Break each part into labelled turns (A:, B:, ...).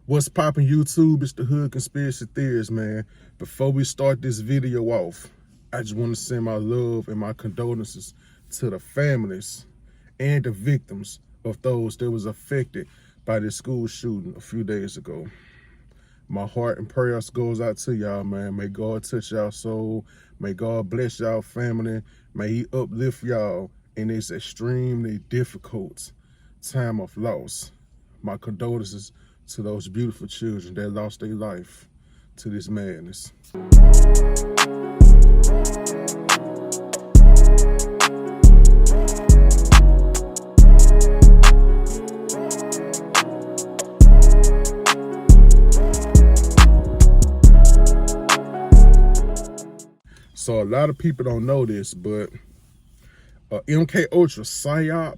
A: What's poppin' YouTube? It's the Hood Conspiracy Theorist, man. Before we start this video off, I just want to send my love and my condolences to the families and the victims of those that was affected by this school shooting a few days ago. My heart and prayers goes out to y'all, man. May God touch y'all soul. May God bless y'all family. May he uplift y'all in this extremely difficult time of loss. My condolences to those beautiful children that lost their life to this madness. So a lot of people don't know this, but MKUltra PSYOP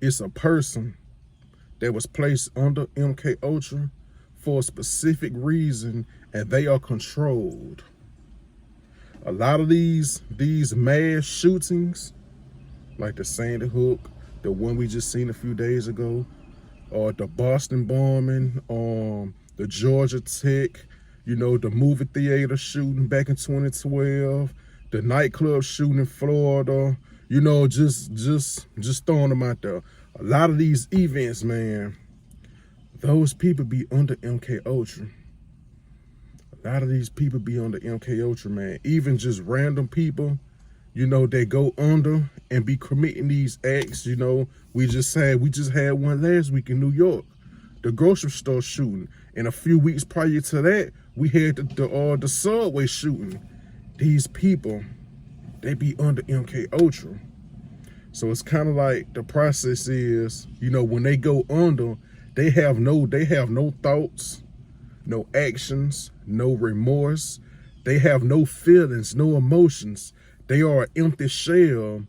A: is a person that was placed under MKUltra for a specific reason, and they are controlled. A lot of these mass shootings, like the Sandy Hook, the one we just seen a few days ago, or the Boston bombing, the Georgia Tech, you know, the movie theater shooting back in 2012, the nightclub shooting in Florida, you know, just throwing them out there. A lot of these events, man, those people be under MKUltra. A lot of these people be under MKUltra, man. Even just random people, you know, they go under and be committing these acts. You know, we just had one last week in New York, the grocery store shooting. And a few weeks prior to that, we had the subway shooting. These people, they be under MKUltra. So it's kind of like the process is, you know, when they go under, they have no thoughts, no actions, no remorse. They have no feelings, no emotions. They are an empty shell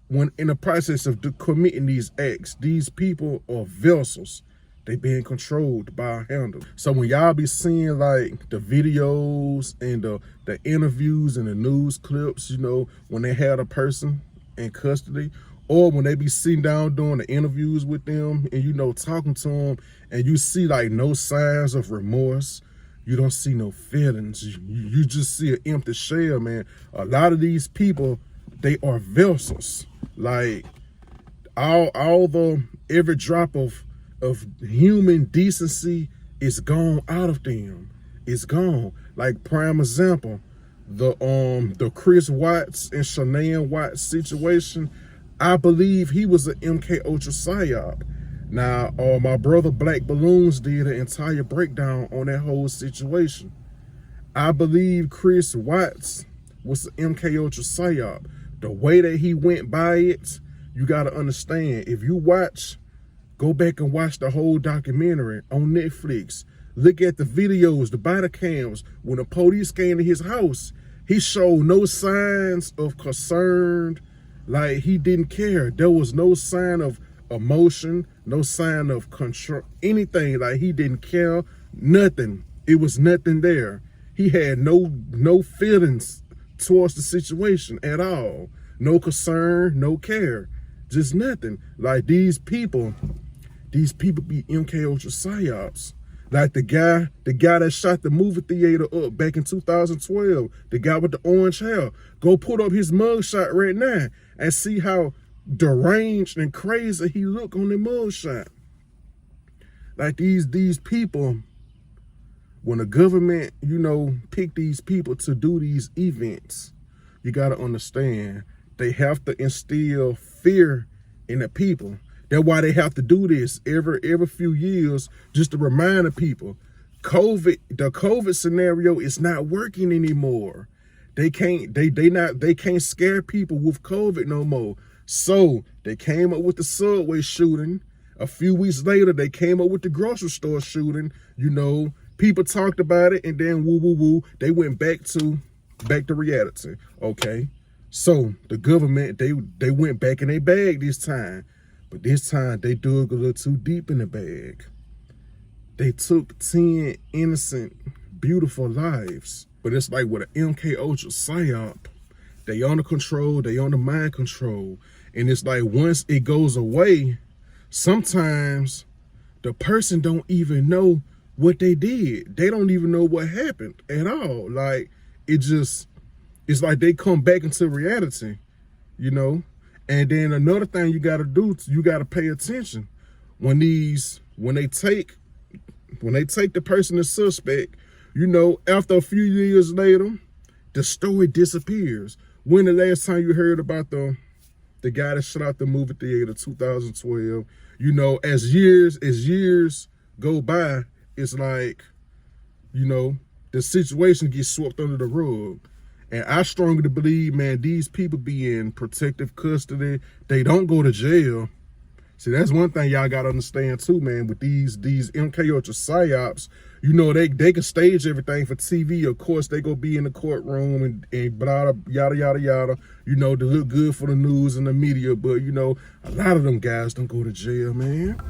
A: when in the process of committing these acts. These people are vessels. They being controlled by a handle. So when y'all be seeing like the videos and the interviews and the news clips, you know, when they had a person in custody, or when they be sitting down doing the interviews with them and, you know, talking to them, and you see like no signs of remorse, you don't see no feelings, you just see an empty shell, man. A lot of these people, they are vessels. Like every drop of human decency is gone out of them. It's gone. Like prime example, the Chris Watts and Shanae Watts situation, I believe he was an MKUltra PSYOP. Now, my brother Black Balloons did an entire breakdown on that whole situation. I believe Chris Watts was an MKUltra PSYOP. The way that he went by it, you gotta understand. If you go back and watch the whole documentary on Netflix. Look at the videos, the body cams. When the police came to his house, he showed no signs of concern, like he didn't care. There was no sign of emotion, no sign of control, anything. Like he didn't care, nothing. It was nothing there. He had no feelings towards the situation at all. No concern, no care, just nothing. Like these people be MKUltra PSYOPs. Like the guy that shot the movie theater up back in 2012, the guy with the orange hair. Go put up his mugshot right now and see how deranged and crazy he look on the mugshot. Like these people, when the government, you know, pick these people to do these events, you gotta understand, they have to instill fear in the people. That's why they have to do this every few years, just to remind the people, the COVID scenario is not working anymore. They can't scare people with COVID no more. So they came up with the subway shooting. A few weeks later, they came up with the grocery store shooting. You know, people talked about it, and then they went back to reality. Okay, so the government, they went back in their bag this time. But this time, they dug a little too deep in the bag. They took 10 innocent, beautiful lives. But it's like with an MKUltra PSYOP, they under control, they under mind control. And it's like once it goes away, sometimes the person don't even know what they did. They don't even know what happened at all. Like, it's like they come back into reality, you know? And then another thing you gotta do, you gotta pay attention. When they take the person as suspect, you know, after a few years later, the story disappears. When the last time you heard about the guy that shut out the movie theater, 2012, you know, as years go by, it's like, you know, the situation gets swept under the rug. And I strongly believe, man, these people be in protective custody. They don't go to jail. See, that's one thing y'all gotta understand too, man. With these MKUltra psyops, you know, they can stage everything for TV. Of course, they go be in the courtroom and blah, yada, yada, yada, you know, to look good for the news and the media. But, you know, a lot of them guys don't go to jail, man.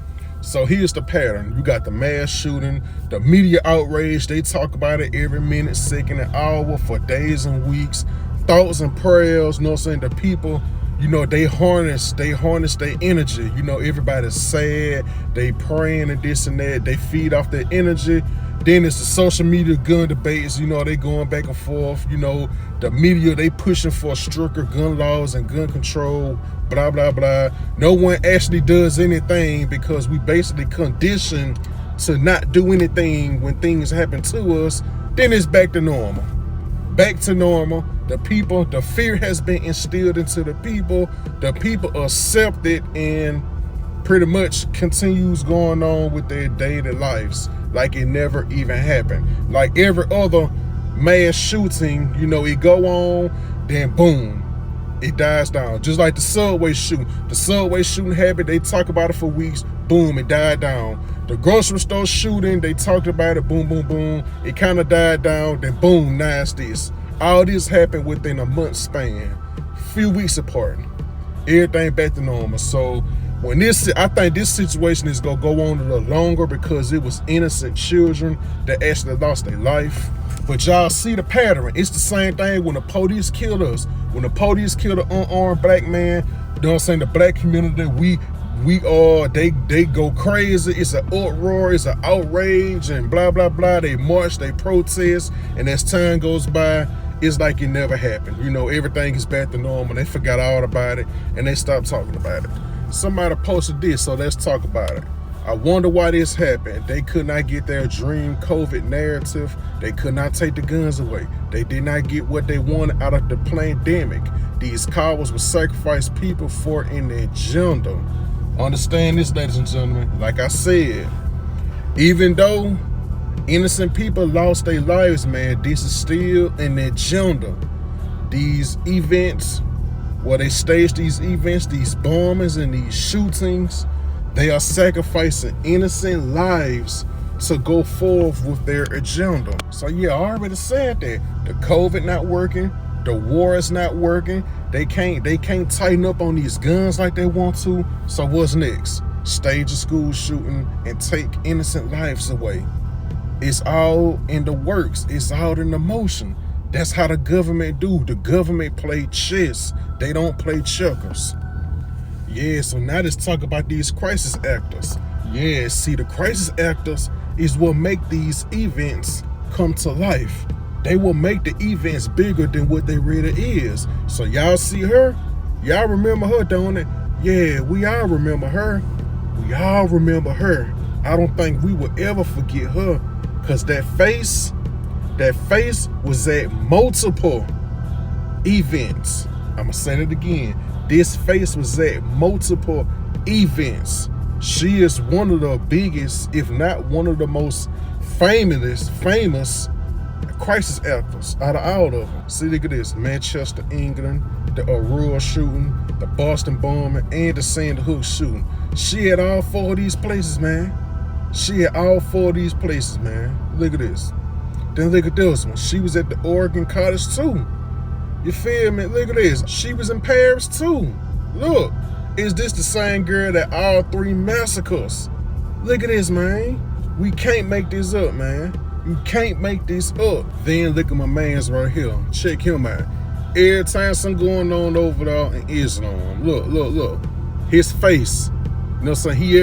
A: So here's the pattern. You got the mass shooting, the media outrage. They talk about it every minute, second, and hour for days and weeks. Thoughts and prayers, you know what I'm saying? The people, you know, they harness their energy. You know, everybody's sad, they praying and this and that. They feed off their energy. Then it's the social media gun debates, you know, they going back and forth. You know, the media, they pushing for stricter gun laws and gun control, blah, blah, blah. No one actually does anything because we basically conditioned to not do anything when things happen to us. Then it's back to normal. Back to normal. The people, the fear has been instilled into the people. The people accept it and pretty much continues going on with their daily lives like it never even happened. Like every other mass shooting, you know, it go on, then boom, it dies down. Just like the subway shooting. The subway shooting happened, they talk about it for weeks, boom, it died down. The grocery store shooting, they talked about it, boom, boom, boom, it kind of died down, then boom, now it's this. All this happened within a month span, few weeks apart. Everything back to normal. So when I think this situation is gonna go on a little longer because it was innocent children that actually lost their life. But y'all see the pattern. It's the same thing when the police killed us. When the police killed an unarmed black man, you know what I'm saying, the black community, they go crazy. It's an uproar, it's an outrage, and blah, blah, blah. They march, they protest, and as time goes by, it's like it never happened. You know, everything is back to normal. They forgot all about it, and they stopped talking about it. Somebody posted this, so let's talk about it. I wonder why this happened. They could not get their dream COVID narrative. They could not take the guns away. They did not get what they wanted out of the pandemic. These cowards would sacrifice people for an agenda. Understand this, ladies and gentlemen. Like I said, even though innocent people lost their lives, man, this is still an agenda. These events, where they stage these events, these bombings and these shootings, they are sacrificing innocent lives to go forth with their agenda. So yeah, I already said that. The COVID not working, the war is not working. They can't tighten up on these guns like they want to. So what's next? Stage a school shooting and take innocent lives away. It's all in the works. It's all in the motion. That's how the government do. The government play chess. They don't play checkers. Yeah, so now let's talk about these crisis actors. Yeah, see, the crisis actors is what make these events come to life. They will make the events bigger than what they really is. So y'all see her? Y'all remember her, don't it? Yeah, we all remember her. We all remember her. I don't think we will ever forget her, because that face was at multiple events. I'ma say it again. This face was at multiple events. She is one of the biggest, if not one of the most famous crisis actors out of all of them. See, look at this. Manchester, England, the Aurora shooting, the Boston bombing, and the Sandy Hook shooting. She had all four of these places, man. She had all four of these places, man. Look at this. Then look at this one. She was at the Oregon Cottage too. You feel me? Look at this. She was in Paris too. Look, is this the same girl that all three massacres? Look at this, man. We can't make this up, man. You can't make this up. Then look at my man's right here. Check him out. Every time something going on over there in Islam. Look. His face. You know what I'm saying? He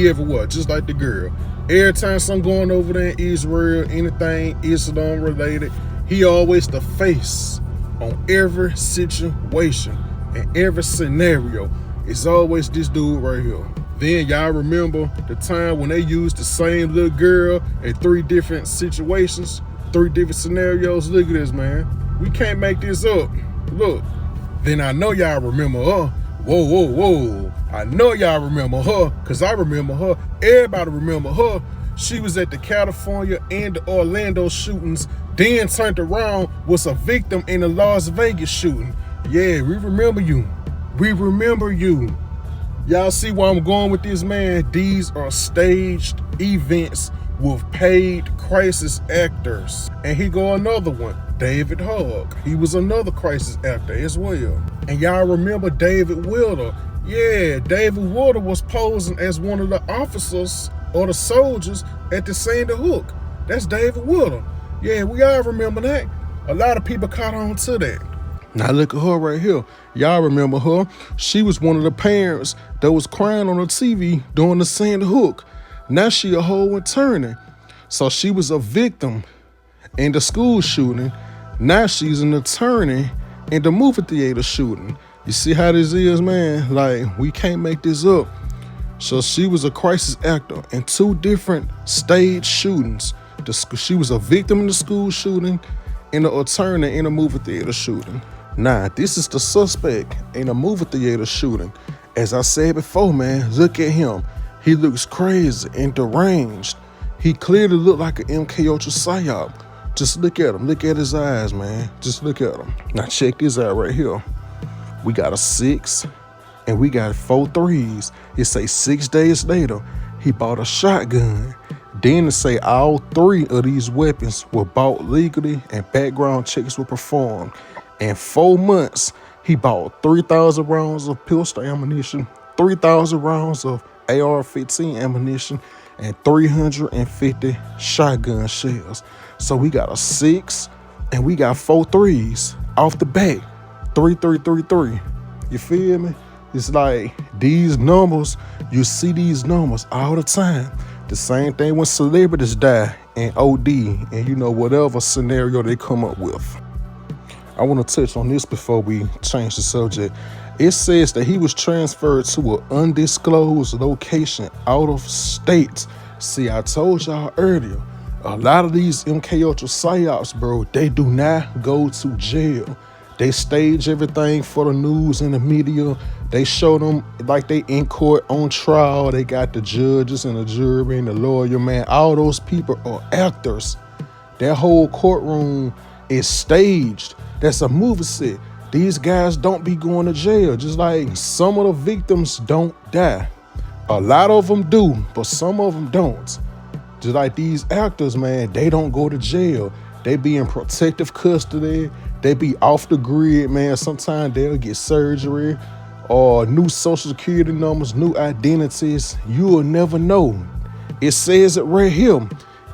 A: everywhere. Just like the girl. Every time something going over there in Israel, anything Islam related, he always the face on every situation and every scenario. It's always this dude right here. Then y'all remember the time when they used the same little girl in 3 different situations, 3 different scenarios. Look at this, man. We can't make this up. Look. Then I know y'all remember her. Whoa, whoa, whoa. I know y'all remember her, because I remember her. Everybody remember her. She was at the California and the Orlando shootings, then turned around, was a victim in the Las Vegas shooting. Yeah, we remember you. We remember you. Y'all see where I'm going with this, man? These are staged events with paid crisis actors. And here go another one, David Hogg. He was another crisis actor as well. And y'all remember David Wilder. Yeah, David Wilder was posing as one of the officers or the soldiers at the Sandy Hook. That's David Wilder. Yeah, we all remember that. A lot of people caught on to that. Now look at her right here. Y'all remember her. She was one of the parents that was crying on the TV during the Sandy Hook. Now she a whole attorney. So she was a victim in the school shooting. Now she's an attorney in the movie theater shooting. You see how this is, man? Like, we can't make this up. So she was a crisis actor in 2 different stage shootings. She was a victim in the school shooting and an attorney in a movie theater shooting. Now, this is the suspect in a movie theater shooting. As I said before, man, look at him. He looks crazy and deranged. He clearly looked like an MKUltra psyop. Just look at him. Look at his eyes, man. Just look at him. Now, check this out right here. We got a 6 and we got 4 3s. It say 6 days later, he bought a shotgun. Then it say all 3 of these weapons were bought legally and background checks were performed. In 4 months, he bought 3,000 rounds of pistol ammunition, 3,000 rounds of AR-15 ammunition, and 350 shotgun shells. So we got a 6 and we got 4 3s off the bat. 3 3 3 3. You feel me? It's like these numbers, you see these numbers all the time. The same thing when celebrities die and OD and you know whatever scenario they come up with. I want to touch on this before we change the subject. It says that he was transferred to an undisclosed location out of state. See, I told y'all earlier, a lot of these MKUltra psyops, bro, they do not go to jail. They stage everything for the news and the media. They show them like they in court on trial. They got the judges and the jury and the lawyer, man. All those people are actors. That whole courtroom is staged. That's a movie set. These guys don't be going to jail. Just like some of the victims don't die. A lot of them do, but some of them don't. Just like these actors, man, they don't go to jail. They be in protective custody. They be off the grid, man. Sometimes they'll get surgery or new social security numbers, new identities. You will never know. It says it right here.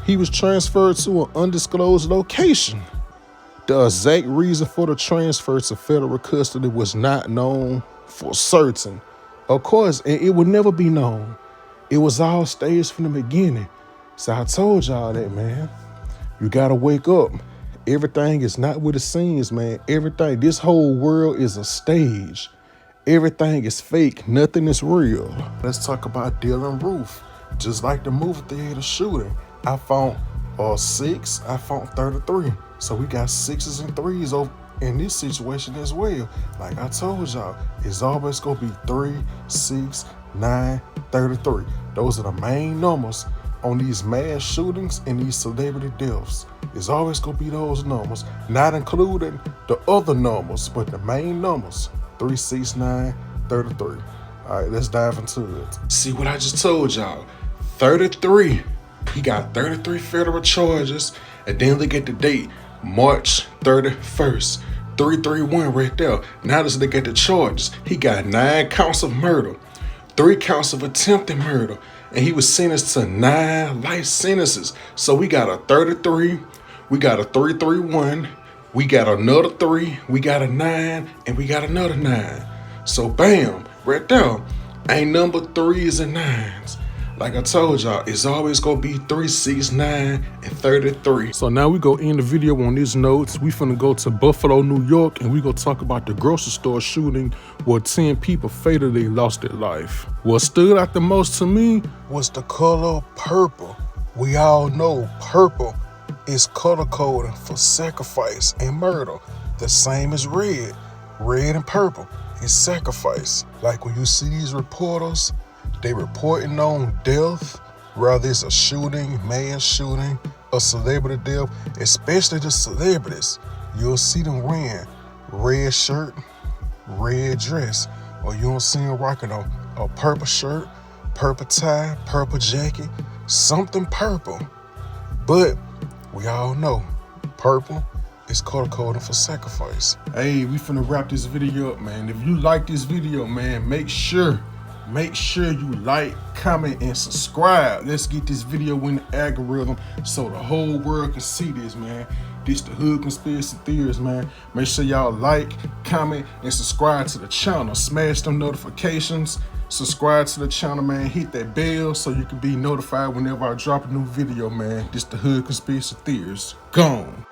A: He was transferred to an undisclosed location. The exact reason for the transfer to federal custody was not known for certain. Of course, and it would never be known. It was all staged from the beginning. So I told y'all that, man. You gotta wake up. Everything is not what it seems, man. Everything, this whole world is a stage. Everything is fake. Nothing is real. Let's talk about Dylan Roof. Just like the movie theater shooting, I found 6, I found 33. So we got 6s and 3s over in this situation as well. Like I told y'all, it's always gonna be 3, 6, 9, 33. Those are the main numbers on these mass shootings and these celebrity deaths. It's always gonna be those numbers, not including the other numbers, but the main numbers, 3, 6, 9, 33. All right, let's dive into it. See what I just told y'all, 33. He got 33 federal charges, and then look at the date, March 31st. 331 right there. Now let's look at the charges. He got 9 counts of murder, 3 counts of attempted murder, and he was sentenced to 9 life sentences. So we got a 33, we got a 331, we got another 3, we got a 9, and we got another 9. So bam, right there, ain't number 3s and 9s. Like I told y'all, it's always gonna be 3, 6, 9, and 33. So now we go end the video on these notes. We finna go to Buffalo, New York, and we gonna talk about the grocery store shooting where 10 people fatally lost their life. What stood out the most to me was the color purple. We all know purple is color coding for sacrifice and murder. The same as red. Red and purple is sacrifice. Like when you see these reporters, they reporting on death, whether it's a shooting, mass shooting, a celebrity death, especially the celebrities. You'll see them wearing red shirt, red dress, or you don't see them rocking a purple shirt, purple tie, purple jacket, something purple. But we all know purple is color coding for sacrifice. Hey, we finna wrap this video up, man. If you like this video, man, make sure you like, comment, and subscribe. Let's get this video in the algorithm so the whole world can see this, man. This the Hood Conspiracy Theories, man. Make sure y'all like, comment, and subscribe to the channel. Smash them notifications. Subscribe to the channel, man. Hit that bell so you can be notified whenever I drop a new video, man. This the Hood Conspiracy Theories. Gone.